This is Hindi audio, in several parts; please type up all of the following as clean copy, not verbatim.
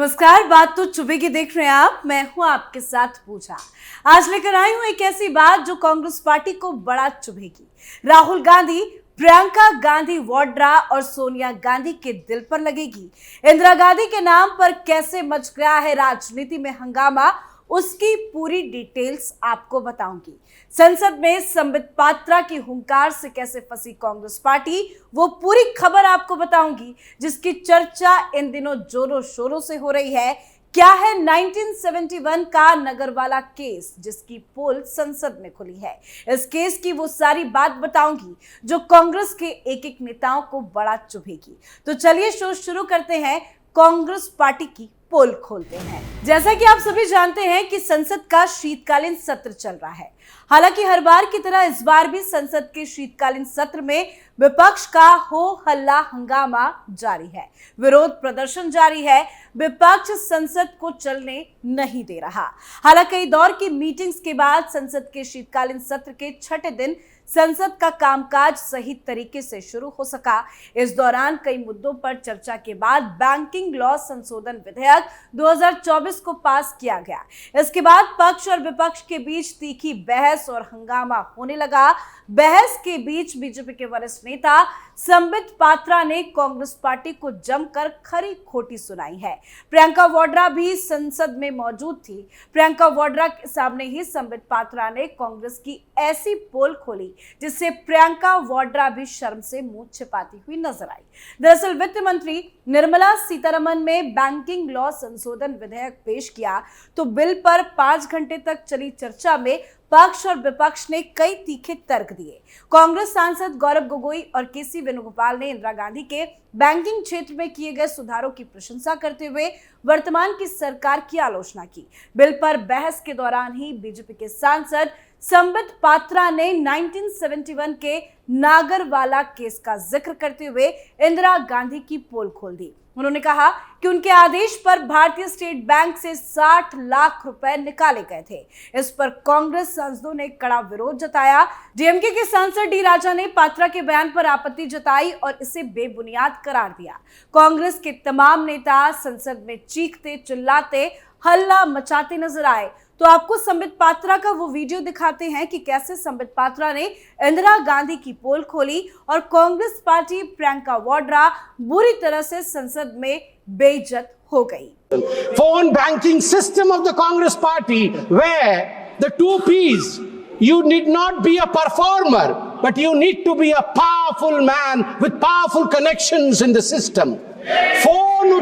नमस्कार, बात तो चुभेगी देख रहे हैं आप। मैं हूं आपके साथ पूजा। आज लेकर आई हूं एक ऐसी बात जो कांग्रेस पार्टी को बड़ा चुभेगी। राहुल गांधी, प्रियंका गांधी वाड्रा और सोनिया गांधी के दिल पर लगेगी। इंदिरा गांधी के नाम पर कैसे मच गया है राजनीति में हंगामा, उसकी पूरी डिटेल्स आपको बताऊंगी। संसद में संबित पात्रा की हुंकार से कैसे फंसी कांग्रेस पार्टी, वो पूरी खबर आपको बताऊंगी, जिसकी चर्चा इन दिनों जोरों शोरों से हो रही है। क्या है 1971 का नगरवाला केस, जिसकी पोल संसद में खुली है। इस केस की वो सारी बात बताऊंगी जो कांग्रेस के एक एक नेताओं को बड़ा चुभेगी। तो चलिए शो शुरू करते हैं। कांग्रेस पार्टी की पोल खोलते हैं। जैसा कि आप सभी जानते हैं कि संसद का शीतकालीन सत्र चल रहा है। हालांकि हर बार की तरह इस बार भी संसद के शीतकालीन सत्र में विपक्ष का हो हल्ला हंगामा जारी है, विरोध प्रदर्शन जारी है। विपक्ष संसद को चलने नहीं दे रहा। हालांकि कई दौर की मीटिंग्स के बाद संसद के शीतकालीन सत्र के छठे दिन संसद का कामकाज सही तरीके से शुरू हो सका। इस दौरान कई मुद्दों पर चर्चा के बाद बैंकिंग लॉ संशोधन विधेयक 2024 को पास किया गया। इसके बाद पक्ष और विपक्ष के बीच तीखी बहस और हंगामा होने लगा। बहस के बीच बीजेपी के वरिष्ठ नेता संबित पात्रा ने कांग्रेस पार्टी को जमकर खरी खोटी सुनाई है। प्रियंका वाड्रा भी संसद में मौजूद थी। प्रियंका वाड्रा के सामने ही संबित पात्रा ने कांग्रेस की ऐसी पोल खोली जिससे प्रियंका वाड्रा भी शर्म से मुंह छिपाती हुई नजर आई। दरअसल वित्त मंत्री निर्मला सीतारमण ने बैंकिंग लॉ संशोधन विधेयक पेश किया तो बिल पर 5 घंटे तक चली चर्चा में पक्ष और विपक्ष ने कई तीखे तर्क दिए। कांग्रेस सांसद गौरव गोगोई और केसी वेणुगोपाल ने इंदिरा गांधी के बैंकिंग क्षेत्र में किए गए सुधारों की प्रशंसा करते हुए वर्तमान की सरकार की आलोचना की। बिल पर बहस के दौरान ही बीजेपी के सांसद संबित पात्रा ने 1971 के नागरवाला केस का जिक्र करते हुए इंदिरा गांधी की पोल खोल दी। उन्होंने कहा कि उनके आदेश पर भारतीय स्टेट बैंक से 60 लाख रुपए निकाले गए थे। इस पर कांग्रेस सांसदों ने कड़ा विरोध जताया। डीएमके के सांसद डी राजा ने पात्रा के बयान पर आपत्ति जताई और इसे बेबुनियाद करार दिया। कांग्रेस के तमाम नेता संसद में चीखते चिल्लाते हल्ला मचाते नजर आए। तो आपको संबित पात्रा का वो वीडियो दिखाते हैं कि कैसे संबित पात्रा ने इंदिरा गांधी की पोल खोली और कांग्रेस पार्टी प्रियंका वाड्रा बुरी तरह से संसद में बेइज्जत हो गई। Phone banking system of the Congress Party, where the two P's, you need not be a performer, but you need to be a powerful man with powerful connections in the system. Phone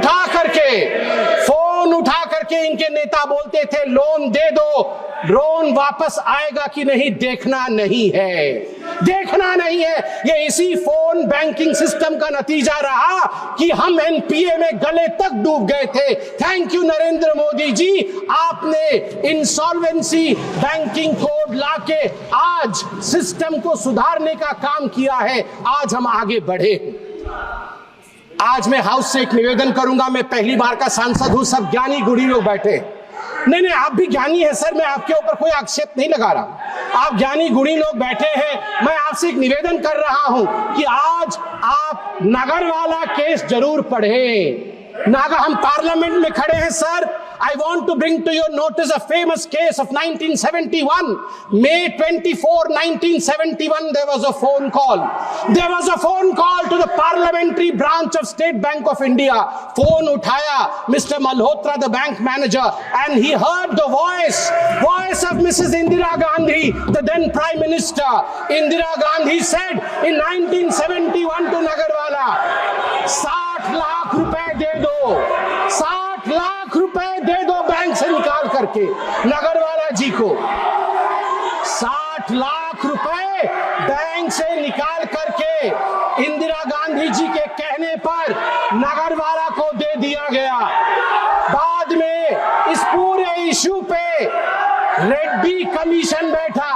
उठा करके इनके नेता बोलते थे लोन दे दो, लोन वापस आएगा कि नहीं देखना नहीं है। ये इसी फोन बैंकिंग सिस्टम का नतीजा रहा कि हम एनपीए में गले तक डूब गए थे। थैंक यू नरेंद्र मोदी जी, आपने इंसॉल्वेंसी बैंकिंग कोड लाके आज सिस्टम को सुधारने का काम किया है। आज हम आगे बढ़े। आज मैं हाउस से एक निवेदन करूंगा। मैं पहली बार का सांसद हूं, सब ज्ञानी गुणी लोग बैठे। नहीं, आप भी ज्ञानी है सर, मैं आपके ऊपर कोई आक्षेप नहीं लगा रहा। आप ज्ञानी गुणी लोग बैठे हैं। मैं आपसे एक निवेदन कर रहा हूं कि आज आप नगरवाला केस जरूर पढ़ें। हम पार्लियामेंट में खड़े हैं sir. I want to bring to your notice a famous case of 1971. May 24, 1971, there was a phone call. There was a phone call to the parliamentary branch of State Bank of India. Phone uthaya Mr. Malhotra, the bank manager, and he heard the voice of Mrs. Indira Gandhi, the then Prime Minister. Indira Gandhi said in 1971 to Nagarwala, 60 lakh रुपए दे दो, 60 लाख रुपए दे दो बैंक से निकाल करके नगरवाला जी को। 60 लाख रुपए बैंक से निकाल करके इंदिरा गांधी जी के कहने पर नगरवाला को दे दिया गया। बाद में इस पूरे इशू पे रेड्डी कमीशन बैठा।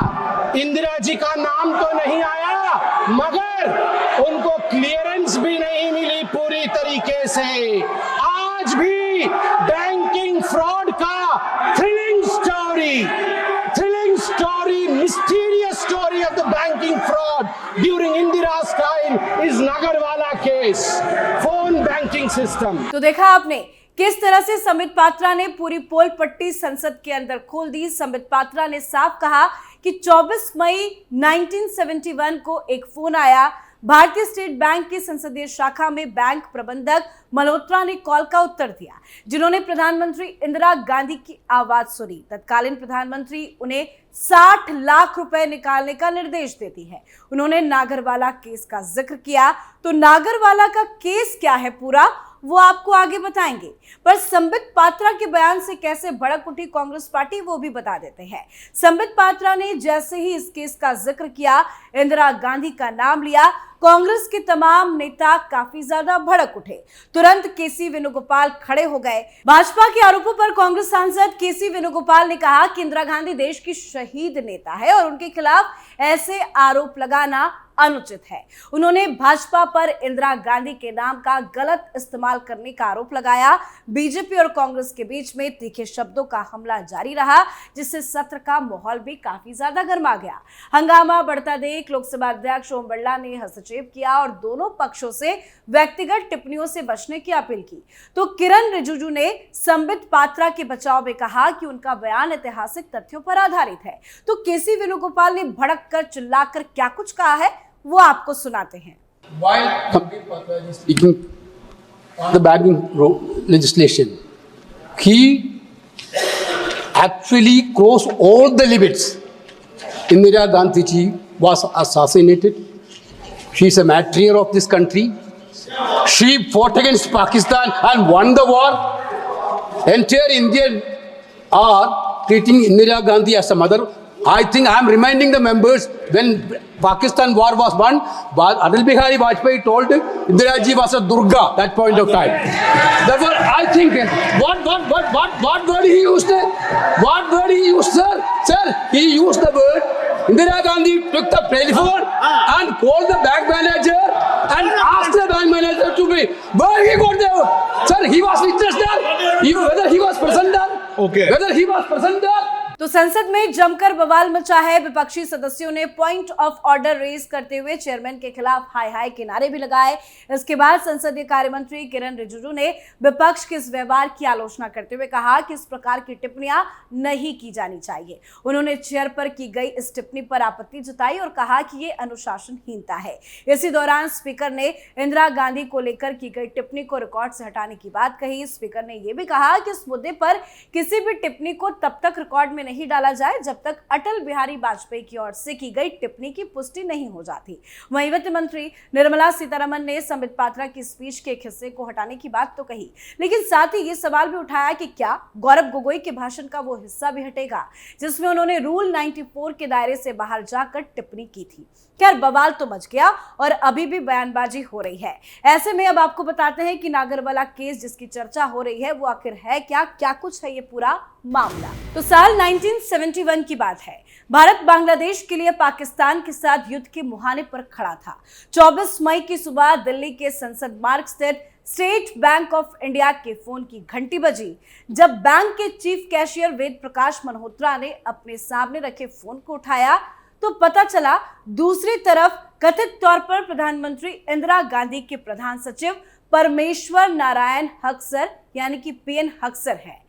इंदिरा जी का नाम तो नहीं आया, मगर उनको क्लियरेंस भी नहीं मिली पूरी तरीके से। आज भी बैंकिंग फ्रॉड का thrilling story, mysterious story of the banking fraud during Indira's time is Nagarwala case, phone banking system. तो देखा आपने किस तरह से संबित पात्रा ने पूरी पोल पट्टी संसद के अंदर खोल दी। संबित पात्रा ने साफ कहा कि 24 मई 1971 को एक फोन आया। भारतीय स्टेट बैंक की संसदीय शाखा में बैंक प्रबंधक मल्होत्रा ने कॉल का उत्तर दिया, जिन्होंने प्रधानमंत्री इंदिरा गांधी की आवाज सुनी। तत्कालीन प्रधानमंत्री उन्हें 60 लाख रुपए निकालने का निर्देश देती है। उन्होंने नागरवाला केस का जिक्र किया, तो नागरवाला का केस क्या है पूरा वो आपको आगे बताएंगे, पर संबित पात्रा के बयान से कैसे भड़क उठी कांग्रेस पार्टी वो भी बता देते हैं। संबित पात्रा ने जैसे ही इस केस का जिक्र किया, इंदिरा गांधी का नाम लिया, कांग्रेस के तमाम नेता काफी ज्यादा भड़क उठे। तुरंत केसी वेणुगोपाल खड़े हो गए। भाजपा के आरोपों पर कांग्रेस सांसद केसी वेणुगोपाल ने कहा कि इंदिरा गांधी देश की शहीद नेता है और उनके खिलाफ ऐसे आरोप लगाना अनुचित है। उन्होंने भाजपा पर इंदिरा गांधी के नाम का गलत इस्तेमाल करने का आरोप लगाया। बीजेपी और कांग्रेस के बीच में तीखे शब्दों का हमला जारी रहा, जिससे सत्र का माहौल भी काफी ज्यादा गर्मा गया। हंगामा बढ़ता देख लोकसभा अध्यक्ष ओम बिरला ने हस्तक्षेप किया और दोनों पक्षों से व्यक्तिगत टिप्पणियों से बचने की अपील की। तो किरण रिजिजू ने संबित पात्रा के बचाव में कहा कि उनका बयान ऐतिहासिक तथ्यों पर आधारित है। तो केसी वेणुगोपाल ने भड़क कर चिल्लाकर क्या कुछ कहा है वो आपको सुनाते हैं। While Sandeep Patra is speaking on the banking legislation, he actually crossed all the limits. Indira Gandhi ji was assassinated. She is a matriarch of this country. She fought against Pakistan and won the war. Entire Indian are treating Indira Gandhi as a mother. I think I am reminding the members when Pakistan war was won, Atal Bihari Vajpayee told Indira ji was a Durga at that point of time. Therefore, I think what word he used? What word he used, sir? Sir, he used the word. Indira Gandhi took the telephone and called the bank manager and asked the bank manager to be. Where he got there? Sir, he was witness there. Whether he was present there? Okay. Whether he was present there? तो संसद में जमकर बवाल मचा है। विपक्षी सदस्यों ने पॉइंट ऑफ ऑर्डर रेज करते हुए चेयरमैन के खिलाफ हाय हाय के नारे भी लगाए। इसके बाद संसदीय कार्य मंत्री किरण रिजिजू ने विपक्ष के इस व्यवहार की आलोचना करते हुए कहा कि इस प्रकार की टिप्पणियां नहीं की जानी चाहिए। उन्होंने चेयर पर की गई इस टिप्पणी पर आपत्ति जताई और कहा कि ये अनुशासनहीनता है। इसी दौरान स्पीकर ने इंदिरा गांधी को लेकर की गई टिप्पणी को रिकॉर्ड से हटाने की बात कही। स्पीकर ने यह भी कहा कि इस मुद्दे पर किसी भी टिप्पणी को तब तक रिकॉर्ड में नहीं डाला जाए जब तक अटल बिहारी वाजपेयी की ओर से की गई टिप्पणी की पुष्टि नहीं हो जाती। वहीं वित्त मंत्री निर्मला सीतारमण ने संबित पात्रा की स्पीच के एक हिस्से को हटाने की बात तो कही, लेकिन साथ ही ये सवाल भी उठाया कि क्या गौरव गोगोई के भाषण का वो हिस्सा भी हटेगा जिसमें उन्होंने रूल 94 के दायरे से बाहर जाकर टिप्पणी की थी। खैर, बवाल तो मच गया और अभी भी बयानबाजी हो रही है। ऐसे में अब आपको बताते हैं कि नागरवाला केस जिसकी चर्चा हो रही है वो आखिर है क्या कुछ है ये पूरा मामला। तो साल 1971 की बात है। भारत बांग्लादेश के लिए पाकिस्तान के साथ युद्ध के मुहाने पर खड़ा था। 24 मई की सुबह दिल्ली के संसद मार्ग स्थित स्टेट बैंक ऑफ इंडिया के फोन की घंटी बजी। जब बैंक के चीफ कैशियर वेद प्रकाश मल्होत्रा ने अपने सामने रखे फोन को उठाया तो पता चला दूसरी तरफ कथित तौर पर प्रधानमंत्री इंदिरा गांधी के प्रधान सचिव परमेश्वर नारायण हक्सर यानी कि पीएन हक्सर है।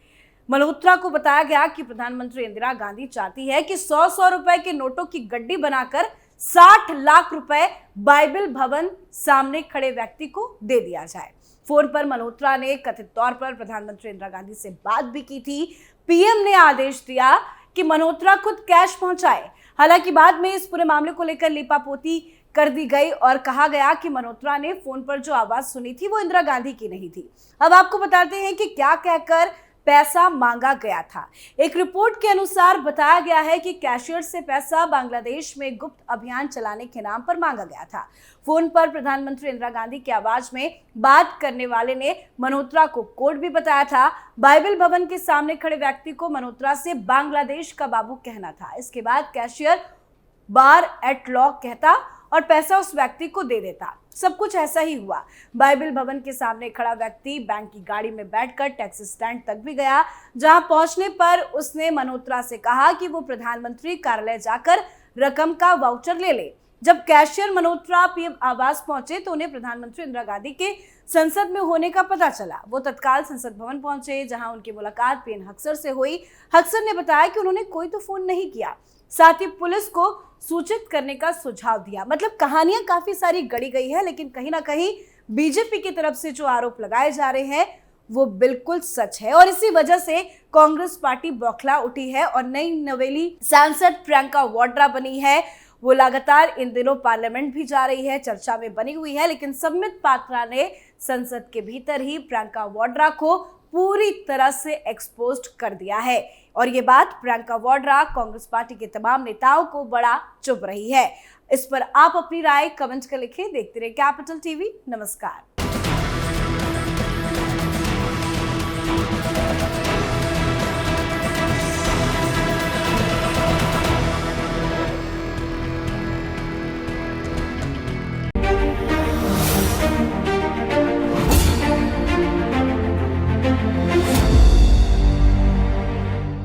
मल्होत्रा को बताया गया कि प्रधानमंत्री इंदिरा गांधी चाहती है कि 100 रुपए के नोटों की गड्डी बनाकर 60 लाख रुपए बाइबिल भवन सामने खड़े व्यक्ति को दे दिया जाए। फोन पर मल्होत्रा ने कथित तौर पर प्रधानमंत्री इंदिरा गांधी से बात भी की थी। पीएम ने आदेश दिया कि मल्होत्रा खुद कैश पहुंचाए। हालांकि बाद में इस पूरे मामले को लेकर लीपापोती कर दी गई और कहा गया कि मल्होत्रा ने फोन पर जो आवाज सुनी थी वो इंदिरा गांधी की नहीं थी। अब आपको बताते हैं कि क्या कहकर पैसा मांगा गया था। एक रिपोर्ट के अनुसार बताया गया है कि कैशियर से पैसा बांग्लादेश में गुप्त अभियान चलाने के नाम पर मांगा गया था। फोन पर प्रधानमंत्री इंदिरा गांधी की आवाज में बात करने वाले ने मल्होत्रा को कोड भी बताया था। बाइबिल भवन के सामने खड़े व्यक्ति को मल्होत्रा से बांग्लादेश का बाबू कहना था। इसके बाद कैशियर बार एट लॉ कहता और पैसा उस व्यक्ति को दे देता। सब कुछ ऐसा ही हुआ। बाइबिल भवन के सामने खड़ा व्यक्ति बैंक की गाड़ी में बैठकर टैक्सी स्टैंड तक भी गया, जहां पहुंचने पर उसने मल्होत्रा से कहा कि वो प्रधानमंत्री कार्यालय जाकर रकम का वाउचर ले ले। जब कैशियर मल्होत्रा पीएम आवास पहुंचे तो उन्हें प्रधानमंत्री इंदिरा गांधी के संसद में होने का पता चला। वो तत्काल संसद भवन पहुंचे, जहां उनकी मुलाकात पीएन हक्सर से हुई। हक्सर ने बताया कि उन्होंने कोई तो फोन नहीं किया, साथ ही पुलिस को सूचित करने का सुझाव दिया। मतलब कहानियां काफी सारी गढ़ी गई है, लेकिन कहीं ना कहीं बीजेपी की तरफ से जो आरोप लगाए जा रहे हैं वो बिल्कुल सच है, और इसी वजह से कांग्रेस पार्टी बौखला उठी है और नई नवेली सांसद प्रियंका वाड्रा बनी है। वो लगातार इन दिनों पार्लियामेंट भी जा रही है, चर्चा में बनी हुई है, लेकिन संबित पात्रा ने संसद के भीतर ही प्रियंका वाड्रा को पूरी तरह से एक्सपोज्ड कर दिया है। और ये बात प्रियंका वाड्रा कांग्रेस पार्टी के तमाम नेताओं को बड़ा चुभ रही है। इस पर आप अपनी राय कमेंट कर लिखें। देखते रहिए कैपिटल टीवी। नमस्कार।